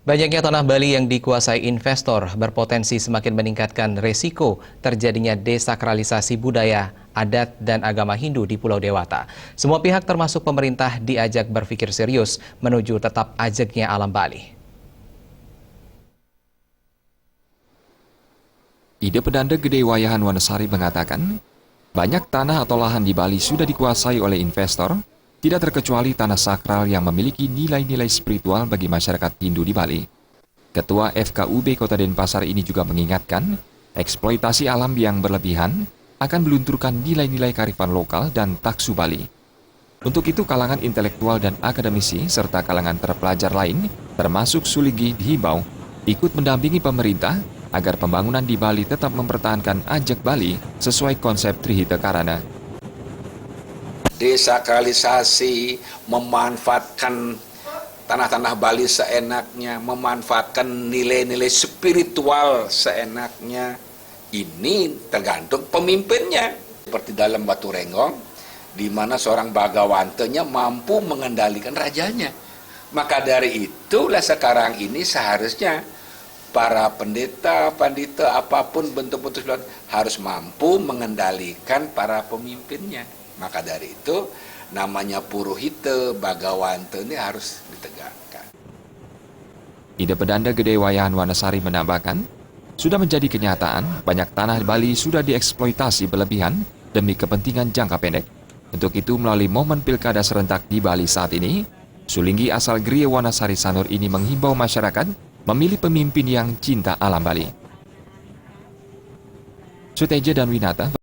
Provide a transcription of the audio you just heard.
Banyaknya tanah Bali yang dikuasai investor berpotensi semakin meningkatkan resiko terjadinya desakralisasi budaya, adat, dan agama Hindu di Pulau Dewata. Semua pihak termasuk pemerintah diajak berpikir serius menuju tetap ajaknya alam Bali. Ide Pedanda Gede Wayahan Wanasari mengatakan, banyak tanah atau lahan di Bali sudah dikuasai oleh investor, tidak terkecuali tanah sakral yang memiliki nilai-nilai spiritual bagi masyarakat Hindu di Bali. Ketua FKUB Kota Denpasar ini juga mengingatkan, eksploitasi alam yang berlebihan akan melunturkan nilai-nilai kearifan lokal dan taksu Bali. Untuk itu, kalangan intelektual dan akademisi serta kalangan terpelajar lain, termasuk Suligi, dihimbau ikut mendampingi pemerintah agar pembangunan di Bali tetap mempertahankan ajak Bali sesuai konsep Trihita Karana. Desakralisasi, memanfaatkan tanah-tanah Bali seenaknya, memanfaatkan nilai-nilai spiritual seenaknya, ini tergantung pemimpinnya. Seperti dalam Batu Renggong, di mana seorang Bagawantanya mampu mengendalikan rajanya. Maka dari itulah sekarang ini seharusnya para pendeta, pandita, apapun bentuk-bentuk harus mampu mengendalikan para pemimpinnya. Maka dari itu, namanya Purohita, Bagawanta ini harus ditegakkan. Ide Pedanda Gede Wayahan Wanasari menambahkan, sudah menjadi kenyataan banyak tanah Bali sudah dieksploitasi berlebihan demi kepentingan jangka pendek. Untuk itu, melalui momen pilkada serentak di Bali saat ini, Sulinggi asal Gria Wanasari Sanur ini menghimbau masyarakat memilih pemimpin yang cinta alam Bali. Suteja dan Winata